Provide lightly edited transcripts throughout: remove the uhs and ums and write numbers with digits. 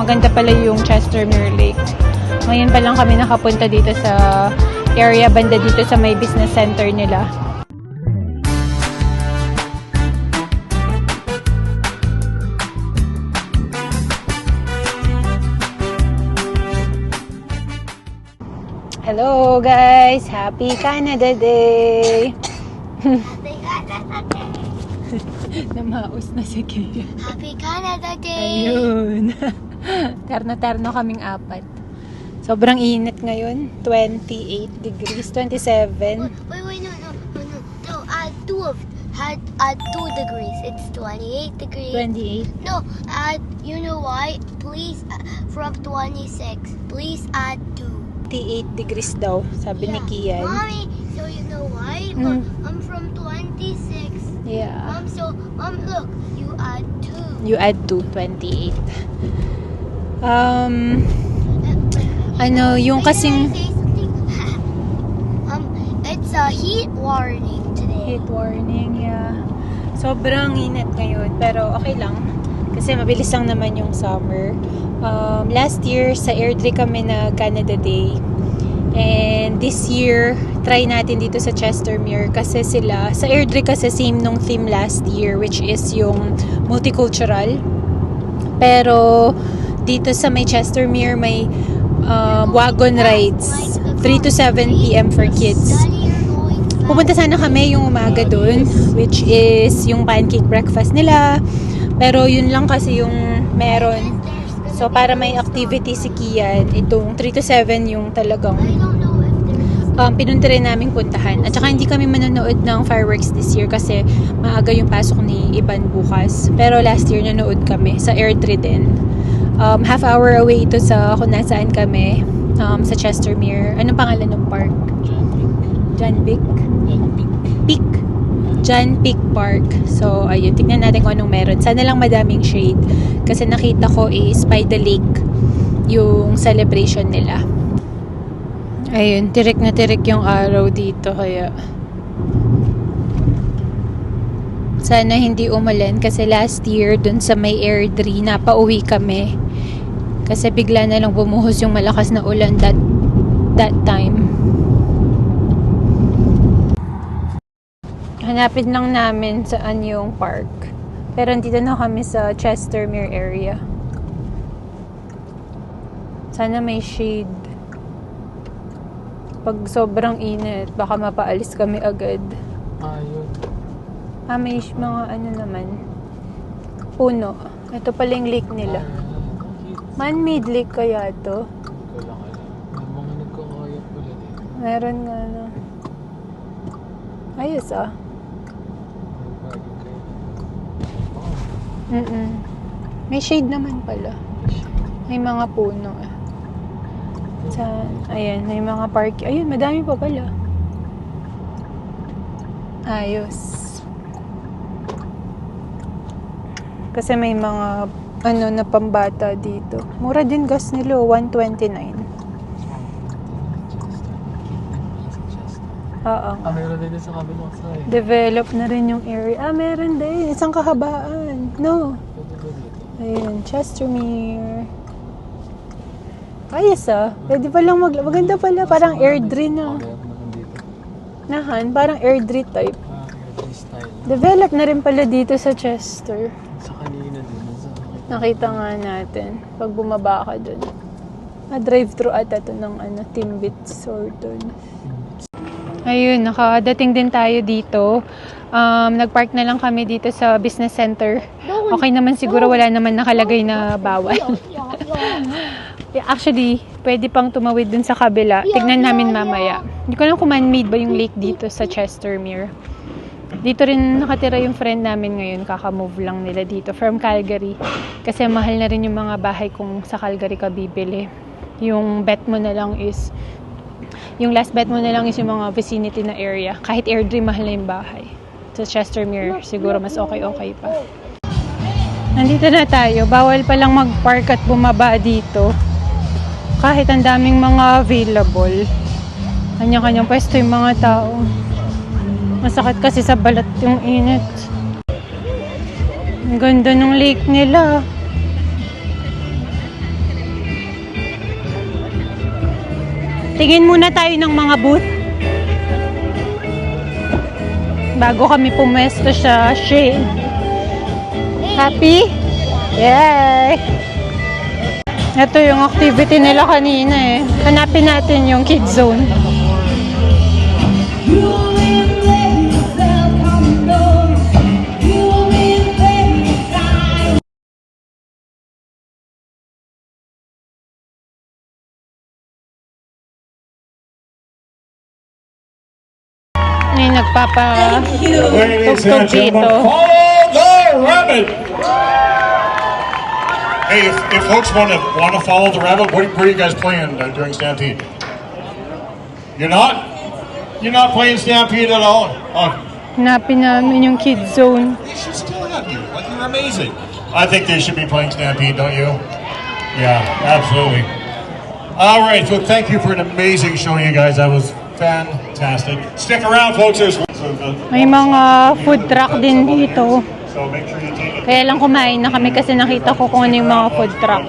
maganda pala yung Chestermere Lake. Ngayon pa lang kami nakapunta dito sa area banda dito sa may business center nila. Hello guys! Happy Canada Day! Happy Canada Day! Namaos na si Kaya. Happy Canada Day! Ayun. Terno-terno kaming apat. Sobrang init ngayon. 28 degrees, 27. Wait, no, add 2 degrees. It's 28 degrees. 28. No, you know why? Please, from 26, please add 2. 28 degrees daw, sabi ni Kian. Mommy, so you know why? I'm from 26. Yeah. Mom, look, you add 2. You add 2, 28. Ano, yung kasing... Say something? It's a heat warning today. Heat warning, yeah. Sobrang init ngayon, pero okay lang. Kasi mabilis lang naman yung summer. Last year, sa Airdrie kami na Canada Day. And this year, try natin dito sa Chestermere kasi sila, sa Airdrie kasi same nung theme last year, which is yung multicultural. Pero dito sa may Chestermere, may wagon rides. 3 to 7 p.m. for kids. Pupunta sana kami yung umaga dun, which is yung pancake breakfast nila. Pero yun lang kasi yung meron. So, para may activity si Kian, itong 3 to 7 yung talagang pinunta rin naming puntahan. At saka hindi kami manonood ng fireworks this year kasi maaga yung pasok ni Iban bukas. Pero last year nanood kami sa Airdrie din. Half hour away ito sa kung nasaan kami, sa Chestermere. Anong pangalan ng park? John Peak? Peak. John Peak Park. So, ayun. Tignan natin kung anong meron. Sana lang madaming shade. Kasi nakita ko is by the lake yung celebration nila. Ayun. Tirik na tirik yung araw dito. Kaya sana hindi umulan. Kasi last year, dun sa may Airdrie, napauwi kami. Kasi bigla na lang bumuhos yung malakas na ulan that time. Hanapin lang namin saan yung park. Pero dito na kami sa Chestermere area. Sana may shade. Pag sobrang init, baka mapaalis kami agad. Yun. May mga ano naman. Puno. Ito pala yung lake nila. Man-made lake kaya to? Ikaw lang alam. May mga nagkakayat pala dito. Meron nga na. Ayos ah. May shade naman pala. May mga puno eh. Ayan, may mga park. Ayun, madami pa pala. Ayos. Kasi may mga na pambata dito. Mura din gas nila, $1.29. Oo. Meron din sa kabilang side. Develop na rin yung area. Meron din. Isang kahabaan. No. Ayun, Chestermere. Ayos ah. Pwede palang maganda pala. Parang Airdrie na. Nahan, parang Airdrie type. Airdrie style. Develop na rin pala dito sa Chester. Sa kanina din. Nakita nga natin. Pag bumaba ka dun. Drive-thru ata ito ng Timbits or dun. Ayun, nakadating din tayo dito. Nagpark na lang kami dito sa business center. Okay naman siguro, wala naman nakalagay na bawal. Actually, pwede pang tumawid dun sa kabila. Tignan namin mamaya. Hindi ko alam kung man-made ba yung lake dito sa Chestermere. Dito rin nakatira yung friend namin ngayon. Kaka-move lang nila dito from Calgary. Kasi mahal na rin yung mga bahay kung sa Calgary ka bibili. Yung bet mo na lang is yung last bet mo na lang is yung mga vicinity na area. Kahit Airdrie, mahal na yung bahay. Sa Chestermere, siguro mas okay pa. Nandito na tayo. Bawal palang mag-park at bumaba dito. Kahit ang daming mga available. Kanya-kanyang pwesto yung mga tao. Masakit kasi sa balat yung init. Ang ganda ng lake nila. Tingin muna tayo ng mga booth. Bago kami pumesto sa shade. Happy? Yay! Ito yung activity nila kanina eh. Hanapin natin yung kids zone. May Ladies nagpapa-tugtog and gentlemen, dito. follow the rabbit. Hey, if folks want to follow the rabbit, what are you guys playing during Stampede? You're not? You're not playing Stampede at all? Oh, Hanapin namin yung kids zone. they should still have you. Like, you're amazing. I think they should be playing Stampede, don't you? Yeah, absolutely. All right, so thank you for an amazing show, you guys. That was fantastic. Stick around, folks. May mga food truck din dito. So make sure you take it. Kaya lang kumain na kami kasi nakita ko kung ano yung mga food truck.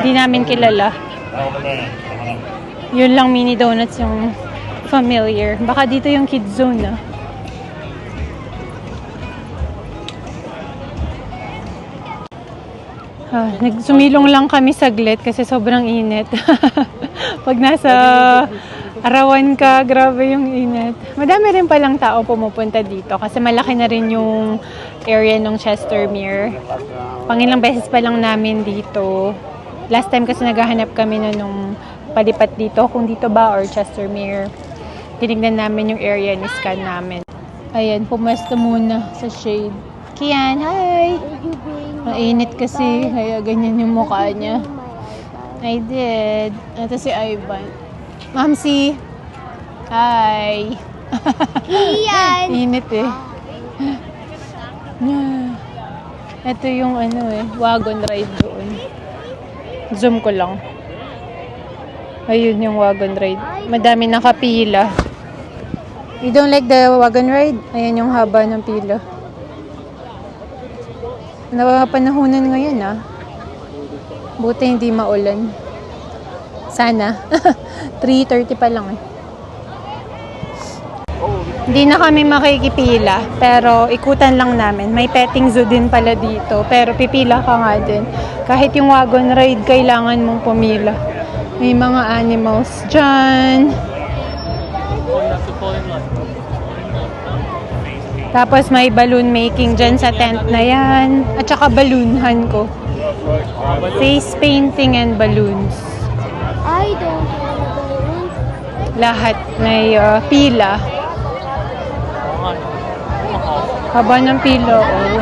Hindi namin kilala. All the band coming up. Yun lang mini donuts yung familiar. Baka dito yung kids zone ah. Nagsumilong lang kami saglit kasi sobrang init. Pag nasa arawan ka, grabe yung init. Madami rin palang tao pumupunta dito kasi malaki na rin yung area ng Chestermere. Pangilang beses pa lang namin dito. Last time kasi naghahanap kami na nung palipat dito, kung dito ba or Chestermere. Tinignan namin yung area, ni-scan namin. Ayan, pumesto muna sa shade. Kian, hi! Mainit kasi, kaya ganyan yung mukha niya. I did. Ito si Ivan. Mamsi! Hi! Ian! Init eh. Ito yung wagon ride doon. Zoom ko lang. Ayun yung wagon ride. Madami nakapila. You don't like the wagon ride? Ayan yung haba ng pila. Napanahunan ngayon ah. Buti hindi maulan. Sana. 3:30 pa lang eh. Hindi na kami makikipila, pero ikutan lang namin. May petting zoo din pala dito, pero pipila ka nga din. Kahit yung wagon ride, kailangan mong pumila. May mga animals dyan. Tapos may balloon making dyan sa tent na yan. At saka balloonhan ko. Face painting and balloons. I don't want a balloon. Lahat may pila. Haba ng pila, oh.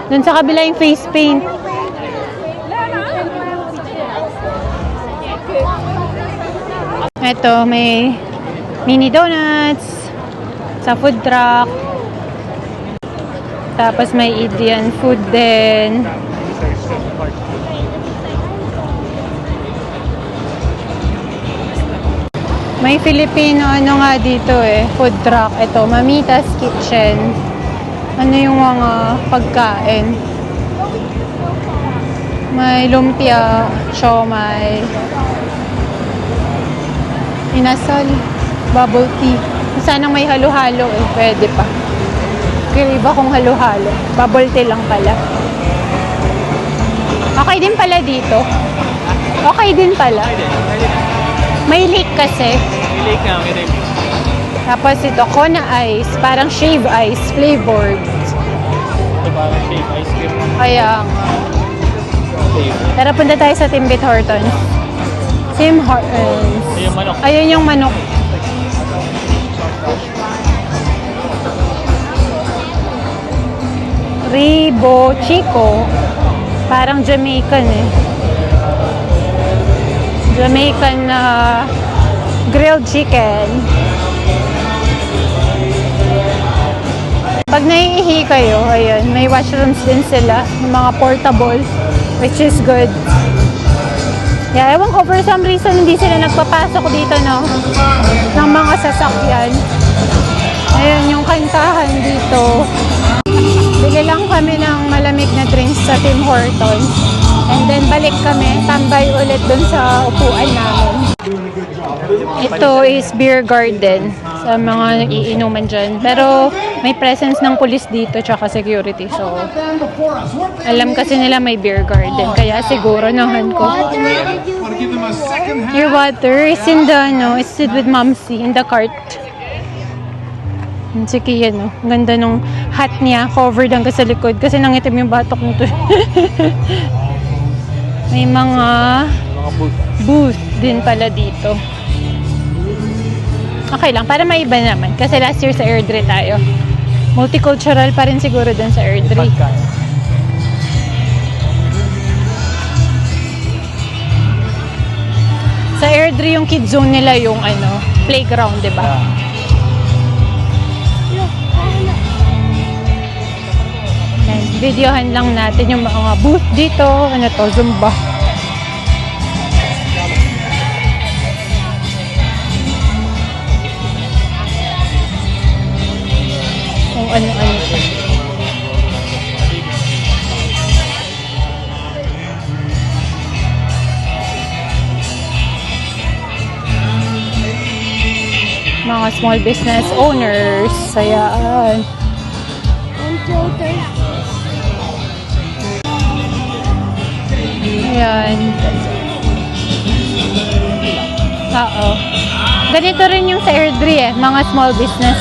Doon sa kabila yung face paint. Ito, may mini donuts sa food truck. Tapos may Indian food din. May Filipino nga dito food truck. Ito, Mamita's Kitchen. Ano yung mga pagkain? May lumpia, siomai, inasal, bubble tea. Sanang may halo-halo pwede pa. Kaya iba kung halo-halo. Bubble tea lang pala. Okay din pala dito. Okay din pala. May leek kasi. May lake nga, may lake. Tapos ito, Kona Ice. Parang shave ice, flavored. Ito parang shake ice cream. Kaya nga. Tara, punta tayo sa Tim Hortons. Tim Hortons. Ayun yung manok. Ayun yung manok. Ribo Chico. Parang Jamaican Jamaican grilled chicken. Pag naiihi kayo, ayun, may washrooms din sila. Yung mga portable, which is good. Yeah, ewan ko, for some reason, hindi sila nagpapasok dito, no? Ng mga sasakyan. Ayun, yung kantahan dito. Bili lang kami ng malamig na drinks sa Tim Hortons. And then, balik kami. Tambay ulit dun sa upuan namin. Ito is beer garden sa mga iinuman dyan. Pero may presence ng police dito tsaka security. So, alam kasi nila may beer garden. Kaya siguro nahan ko. Your water is in the, it's with Momsy in the cart. Sige yan, no? Ganda nung hat niya, covered hanggang sa likod. Kasi nangitim yung batok nito. May mga booth din pala dito. Okay lang, para maiba naman. Kasi last year sa Airdrie tayo. Multicultural pa rin siguro dun sa Airdrie. Sa Airdrie yung kids zone nila yung playground, di ba? Yan, videohan lang natin yung mga booth dito. Ano to, Zumba. Kung ano-ano to. Mga small business owners. Ayan. Ayan. Oo. Ganito rin yung sa Airdrie mga small business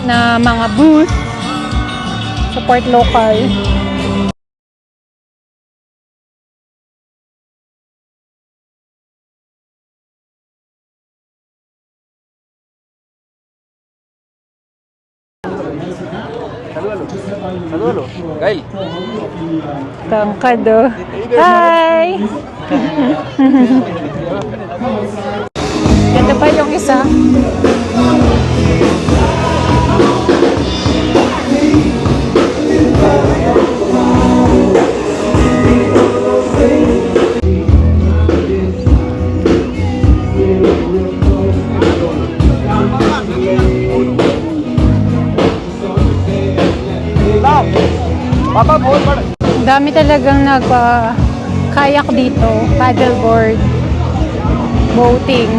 na mga booth. Support local. Saludo. Kyle. Tangkado. Hi! Ganda pa yung isa. Dami talagang nagpa-kayak dito, paddleboard, boating.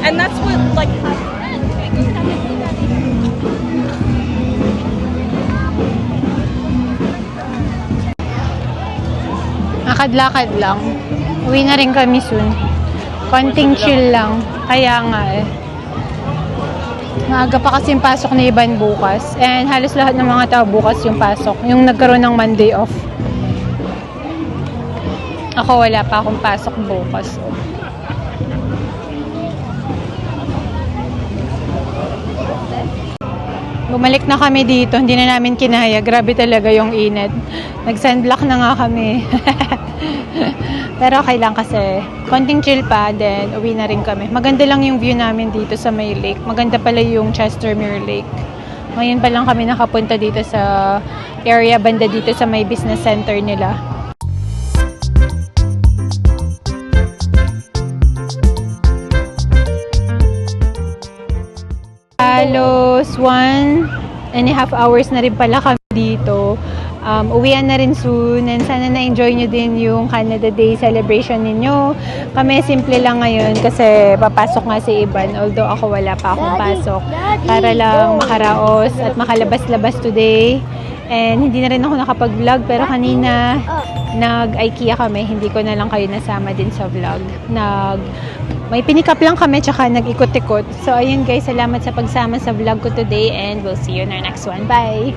And that's what, like, Lakad-lakad lang. Uwi na rin kami soon. Konting chill lang. Kaya nga Maaga pa kasi yung pasok ni Iban bukas. And halos lahat ng mga tao bukas yung pasok. Yung nagkaroon ng Monday off. Ako wala pa akong pasok bukas. Bumalik na kami dito, hindi na namin kinaya. Grabe talaga yung init. Nag-sunblock na nga kami. Pero okay lang kasi konting chill pa, then uwi na rin kami. Maganda lang yung view namin dito sa may lake. Maganda pala yung Chestermere Lake. Ngayon pa lang kami nakapunta dito sa area banda dito sa may business center nila. Halos 1.5 hours na rin pala kami dito. Uwian na rin soon and sana na-enjoy nyo din yung Canada Day celebration ninyo. Kami simple lang ngayon kasi papasok nga si Iban, although ako wala pa akong pasok. Para lang makaraos at makalabas-labas today. And hindi na rin ako nakapag-vlog pero kanina nag-IKEA kami, hindi ko na lang kayo nasama din sa vlog. May pinikap lang kami tsaka nag-ikot-ikot. So ayun guys, salamat sa pagsama sa vlog ko today and we'll see you in our next one. Bye!